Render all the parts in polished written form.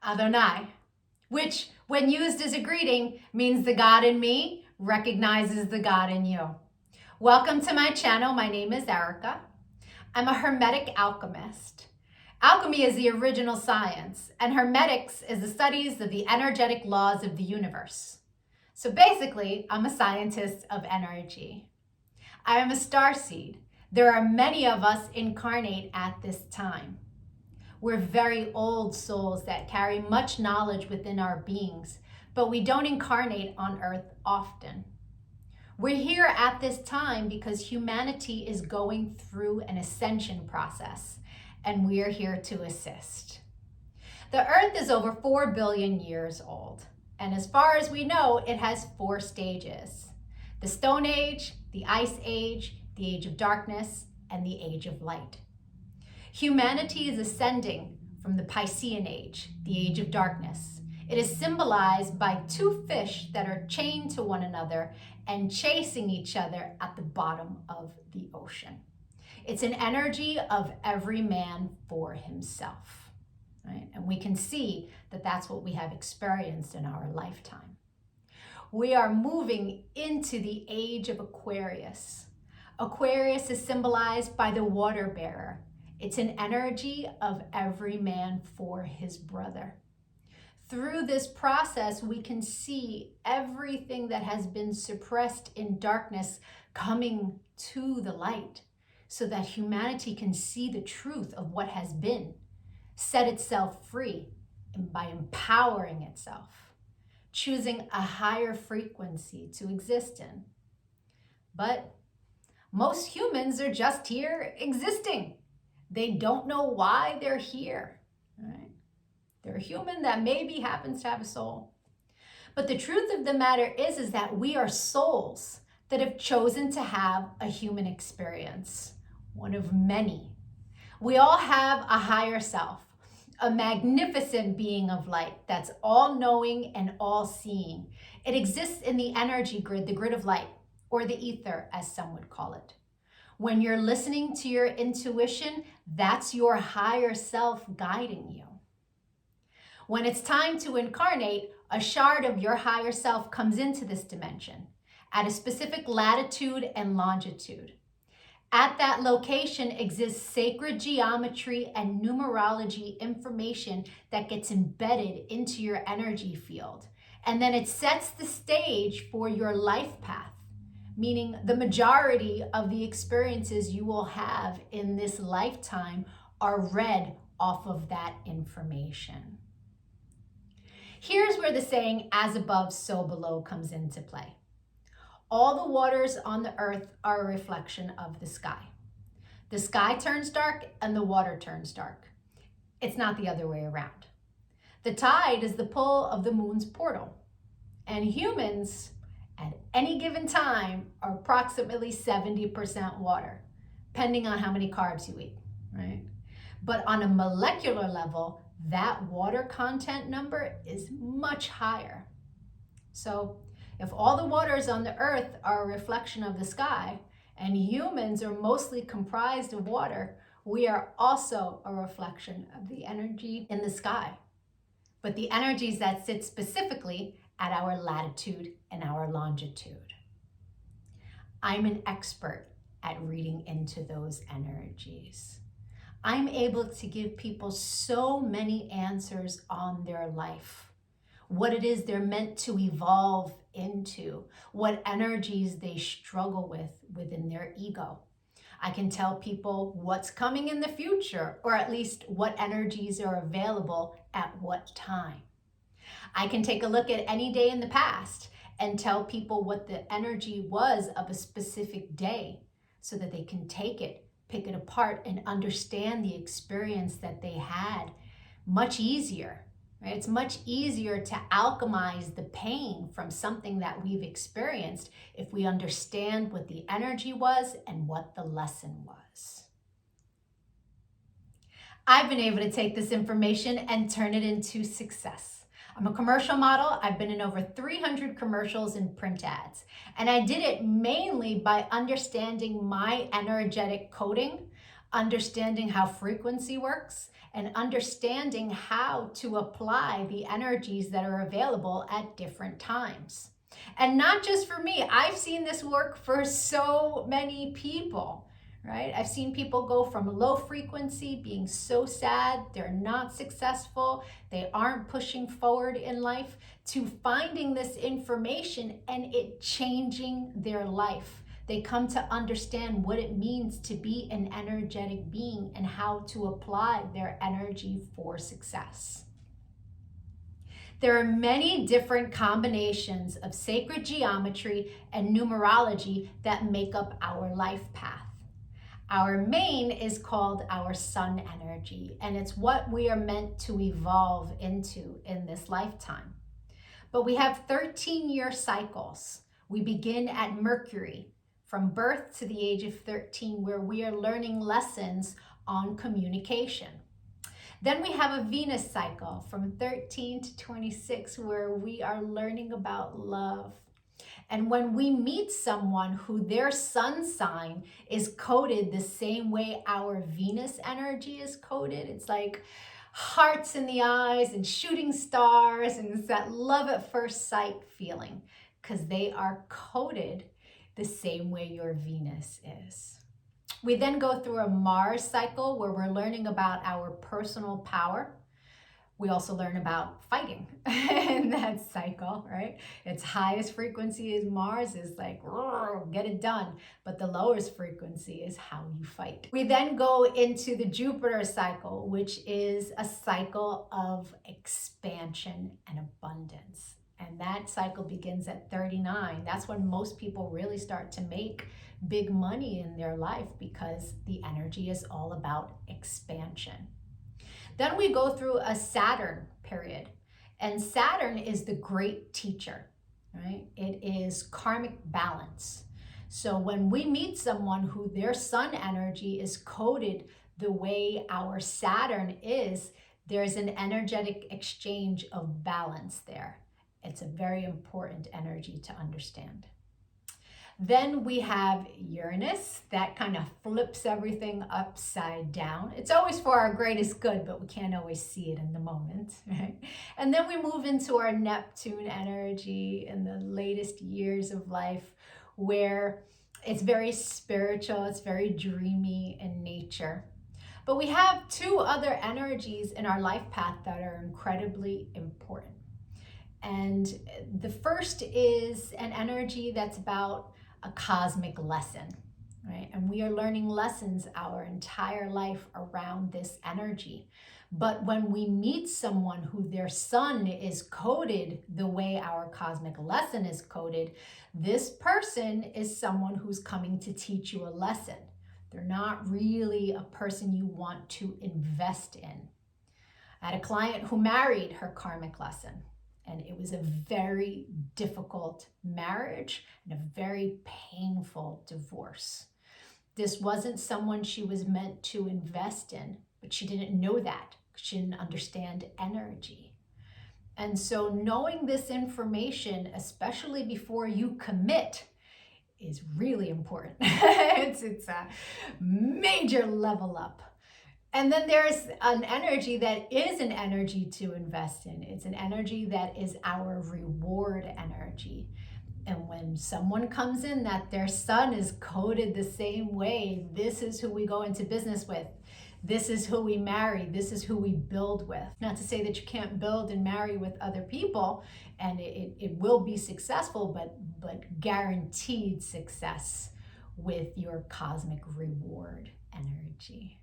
Adonai, which when used as a greeting means the God in me recognizes the God in you. Welcome to my channel. My name is Erica. I'm a Hermetic alchemist. Alchemy is the original science, and Hermetics is the studies of the energetic laws of the universe. So basically, I'm a scientist of energy. I am a starseed. There are many of us incarnate at this time. We're very old souls that carry much knowledge within our beings, but we don't incarnate on Earth often. We're here at this time because humanity is going through an ascension process, and we're here to assist. The Earth is over 4 billion years old, and as far as we know, it has 4 stages: the Stone Age, the Ice Age, the Age of Darkness, and the Age of Light. Humanity is ascending from the Piscean Age, the Age of Darkness. It is symbolized by 2 fish that are chained to one another and chasing each other at the bottom of the ocean. It's an energy of every man for himself, right? And we can see that that's what we have experienced in our lifetime. We are moving into the age of Aquarius. Aquarius is symbolized by the water bearer. It's an energy of every man for his brother. Through this process, we can see everything that has been suppressed in darkness coming to the light so that humanity can see the truth of what has been, set itself free, and by empowering itself, choosing a higher frequency to exist in. But most humans are just here existing. They don't know why they're here, right? They're a human that maybe happens to have a soul. But the truth of the matter is that we are souls that have chosen to have a human experience, one of many. We all have a higher self, a magnificent being of light that's all-knowing and all-seeing. It exists in the energy grid, the grid of light, or the ether, as some would call it. When you're listening to your intuition, that's your higher self guiding you. When it's time to incarnate, a shard of your higher self comes into this dimension at a specific latitude and longitude. At that location exists sacred geometry and numerology information that gets embedded into your energy field. And then it sets the stage for your life path, meaning the majority of the experiences you will have in this lifetime are read off of that information. Here's where the saying, as above, so below, comes into play. All the waters on the earth are a reflection of the sky. The sky turns dark and the water turns dark. It's not the other way around. The tide is the pull of the moon's portal, and humans at any given time are approximately 70% water, depending on how many carbs you eat, right? But on a molecular level, that water content number is much higher. So if all the waters on the earth are a reflection of the sky, and humans are mostly comprised of water, we are also a reflection of the energy in the sky. But the energies that sit specifically at our latitude and our longitude. I'm an expert at reading into those energies. I'm able to give people so many answers on their life, what it is they're meant to evolve into, what energies they struggle with within their ego. I can tell people what's coming in the future, or at least what energies are available at what time. I can take a look at any day in the past and tell people what the energy was of a specific day so that they can take it, pick it apart, and understand the experience that they had much easier, right? It's much easier to alchemize the pain from something that we've experienced if we understand what the energy was and what the lesson was. I've been able to take this information and turn it into success. I'm a commercial model. I've been in over 300 commercials and print ads. And I did it mainly by understanding my energetic coding understanding how frequency works, and understanding how to apply the energies that are available at different times. And not just for me, I've seen this work for so many people, right? I've seen people go from low frequency, being so sad, they're not successful, they aren't pushing forward in life, to finding this information and it changing their life. They come to understand what it means to be an energetic being and how to apply their energy for success. There are many different combinations of sacred geometry and numerology that make up our life path. Our main is called our sun energy, and it's what we are meant to evolve into in this lifetime. But we have 13-year cycles. We begin at Mercury, from birth to the age of 13, where we are learning lessons on communication. Then we have a Venus cycle from 13 to 26, where we are learning about love. And when we meet someone who their sun sign is coded the same way our Venus energy is coded, it's like hearts in the eyes and shooting stars, and it's that love at first sight feeling, because they are coded the same way your Venus is. We then go through a Mars cycle where we're learning about our personal power. We also learn about fighting in that cycle, right? Its highest frequency is Mars, is like, get it done. But the lowest frequency is how you fight. We then go into the Jupiter cycle, which is a cycle of expansion and abundance. And that cycle begins at 39. That's when most people really start to make big money in their life, because the energy is all about expansion. Then we go through a Saturn period, and Saturn is the great teacher, right? It is karmic balance. So when we meet someone who their sun energy is coded the way our Saturn is, there's an energetic exchange of balance there. It's a very important energy to understand. Then we have Uranus, that kind of flips everything upside down. It's always for our greatest good, but we can't always see it in the moment, right? And then we move into our Neptune energy in the latest years of life, where it's very spiritual, it's very dreamy in nature. But we have two other energies in our life path that are incredibly important. And the first is an energy that's about a cosmic lesson, right? And we are learning lessons our entire life around this energy. But when we meet someone who their sun is coded the way our cosmic lesson is coded, this person is someone who's coming to teach you a lesson. They're not really a person you want to invest in. I had a client who married her karmic lesson. And it was a very difficult marriage and a very painful divorce. This wasn't someone she was meant to invest in, but she didn't know that. She didn't understand energy. And so knowing this information, especially before you commit, is really important. It's a major level up. And then there's an energy that is an energy to invest in. It's an energy that is our reward energy. And when someone comes in that their sun is coded the same way, this is who we go into business with. This is who we marry. This is who we build with. Not to say that you can't build and marry with other people, and it will be successful, but guaranteed success with your cosmic reward energy.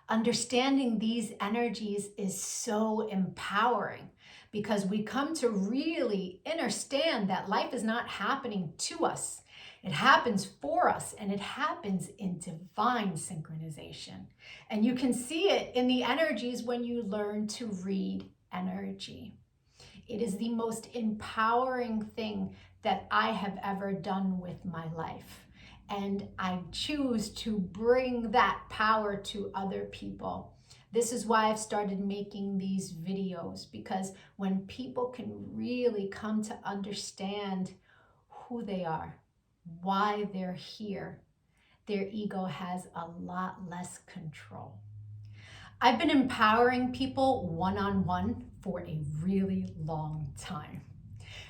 Understanding these energies is so empowering, because we come to really understand that life is not happening to us. It happens for us, and it happens in divine synchronization. And you can see it in the energies when you learn to read energy. It is the most empowering thing that I have ever done with my life. And I choose to bring that power to other people. This is why I've started making these videos, because when people can really come to understand who they are, why they're here, their ego has a lot less control. I've been empowering people one-on-one for a really long time.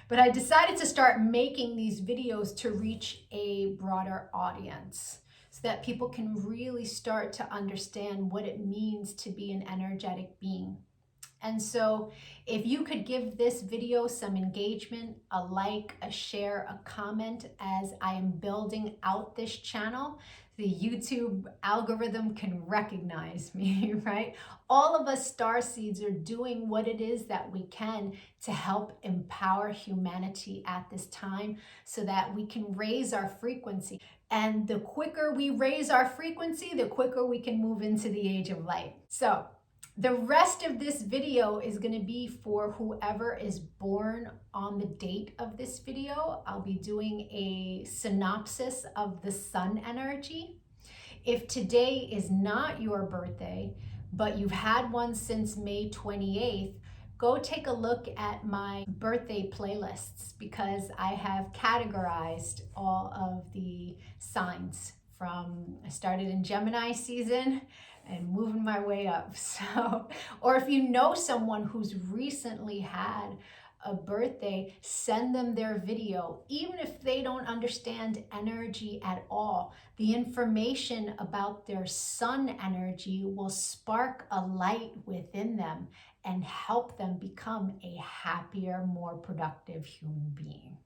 But I decided to start making these videos to reach a broader audience so that people can really start to understand what it means to be an energetic being. And so if you could give this video some engagement, a like, a share, a comment as I am building out this channel, the YouTube algorithm can recognize me, right? All of us starseeds are doing what it is that we can to help empower humanity at this time so that we can raise our frequency. And the quicker we raise our frequency, the quicker we can move into the age of light. So the rest of this video is going to be for whoever is born on the date of this video. I'll be doing a synopsis of the sun energy. If today is not your birthday, but you've had one since May 28th, go take a look at my birthday playlists because I have categorized all of the signs from, I started in Gemini season and moving my way up. So, or if you know someone who's recently had a birthday, send them their video. Even if they don't understand energy at all, the information about their sun energy will spark a light within them and help them become a happier, more productive human being.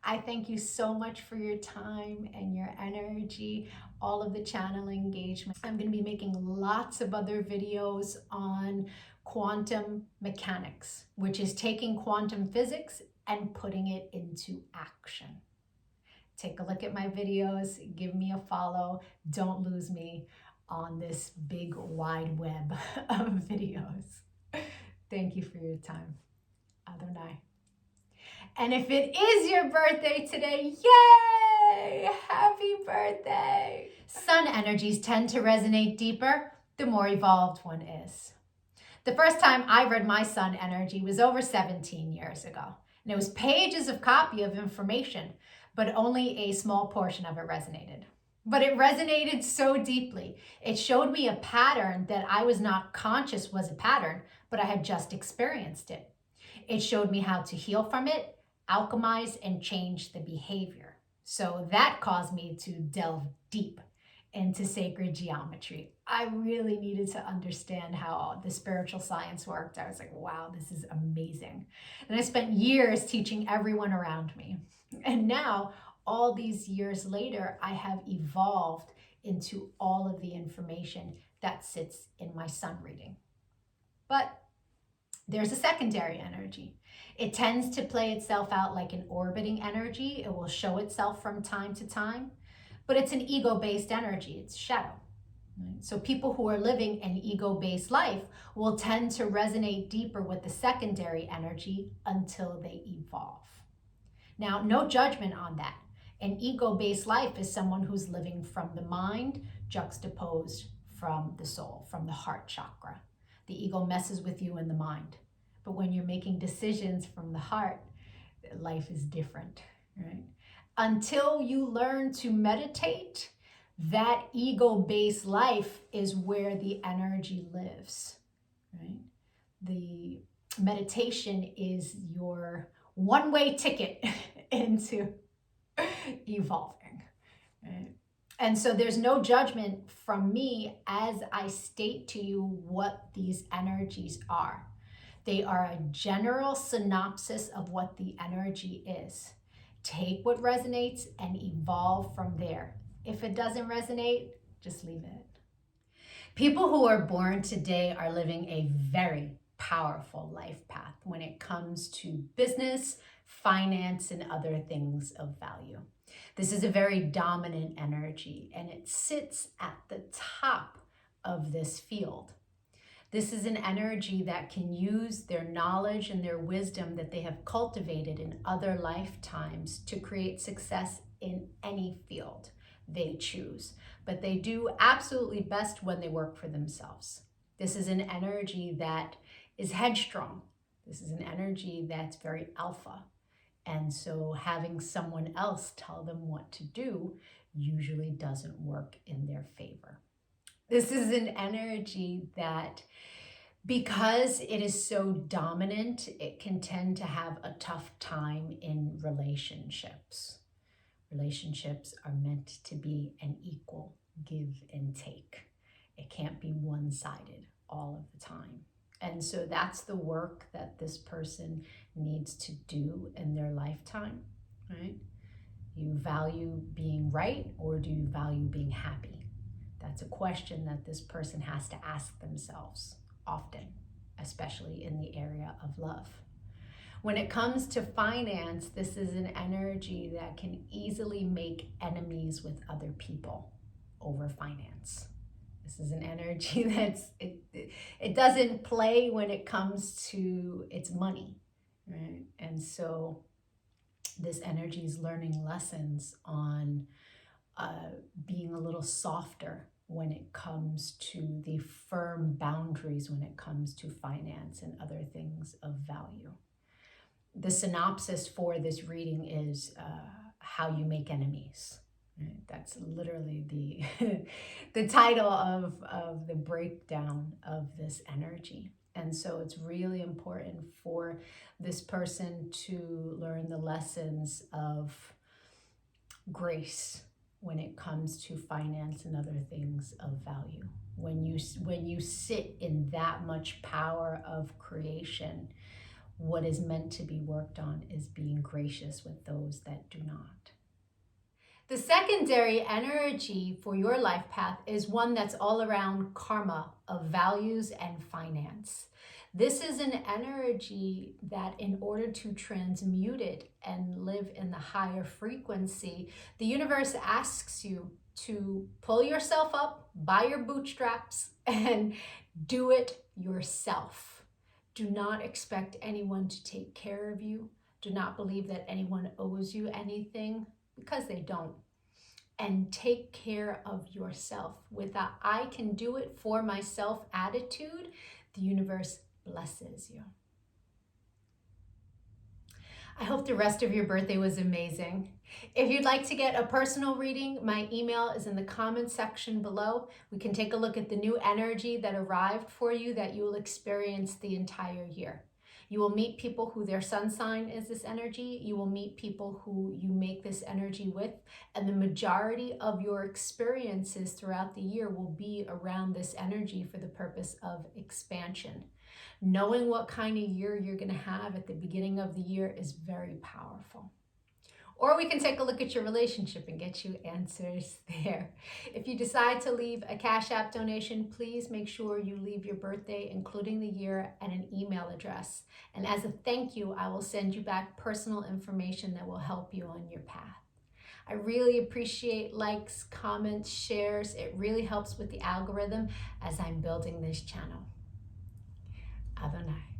I thank you so much for your time and your energy, all of the channel engagement. I'm going to be making lots of other videos on quantum mechanics, which is taking quantum physics and putting it into action. Take a look at my videos, give me a follow. Don't lose me on this big wide web of videos. Thank you for your time. Adonai. And if it is your birthday today, yay! Happy birthday! Sun energies tend to resonate deeper the more evolved one is. The first time I read my sun energy was over 17 years ago. And it was pages of copy of information, but only a small portion of it resonated. But it resonated so deeply. It showed me a pattern that I was not conscious was a pattern, but I had just experienced it. It showed me how to heal from it, alchemize, and change the behavior. So that caused me to delve deep into sacred geometry. I really needed to understand how the spiritual science worked. I was like, wow, this is amazing. And I spent years teaching everyone around me. And now, all these years later, I have evolved into all of the information that sits in my sun reading. But there's a secondary energy. It tends to play itself out like an orbiting energy. It will show itself from time to time, but it's an ego-based energy. It's shadow. Right? So people who are living an ego-based life will tend to resonate deeper with the secondary energy until they evolve. Now, no judgment on that. An ego-based life is someone who's living from the mind, juxtaposed from the soul, from the heart chakra. The ego messes with you in the mind. But when you're making decisions from the heart, life is different, right? Until you learn to meditate, that ego-based life is where the energy lives, right? The meditation is your one-way ticket into evolving, right? And so there's no judgment from me as I state to you what these energies are. They are a general synopsis of what the energy is. Take what resonates and evolve from there. If it doesn't resonate, just leave it. People who are born today are living a very powerful life path when it comes to business, finance, and other things of value. This is a very dominant energy, and it sits at the top of this field. This is an energy that can use their knowledge and their wisdom that they have cultivated in other lifetimes to create success in any field they choose. But they do absolutely best when they work for themselves. This is an energy that is headstrong. This is an energy that's very alpha. And so having someone else tell them what to do, usually doesn't work in their favor. This is an energy that, because it is so dominant, it can tend to have a tough time in relationships. Relationships are meant to be an equal give and take. It can't be one-sided all of the time. And so that's the work that this person needs to do in their lifetime, right? You value being right, or do you value being happy? That's a question that this person has to ask themselves often, especially in the area of love. When it comes to finance, this is an energy that can easily make enemies with other people over finance. This is an energy it doesn't play when it comes to its money, right? And so this energy is learning lessons on being a little softer when it comes to the firm boundaries when it comes to finance and other things of value. The synopsis for this reading is how you make enemies. Right? That's literally the title of the breakdown of this energy. And so it's really important for this person to learn the lessons of grace when it comes to finance and other things of value. When you sit in that much power of creation, what is meant to be worked on is being gracious with those that do not. The secondary energy for your life path is one that's all around karma of values and finance. This is an energy that, in order to transmute it and live in the higher frequency, the universe asks you to pull yourself up by your bootstraps and do it yourself. Do not expect anyone to take care of you. Do not believe that anyone owes you anything, because they don't. And take care of yourself. With that I can do it for myself attitude, the universe blesses you. I hope the rest of your birthday was amazing. If you'd like to get a personal reading, my email is in the comments section below. We can take a look at the new energy that arrived for you that you will experience the entire year. You will meet people who their sun sign is this energy. You will meet people who you make this energy with. And the majority of your experiences throughout the year will be around this energy for the purpose of expansion. Knowing what kind of year you're going to have at the beginning of the year is very powerful. Or we can take a look at your relationship and get you answers there. If you decide to leave a Cash App donation, please make sure you leave your birthday, including the year, and an email address. And as a thank you, I will send you back personal information that will help you on your path. I really appreciate likes, comments, shares. It really helps with the algorithm as I'm building this channel. Adonai.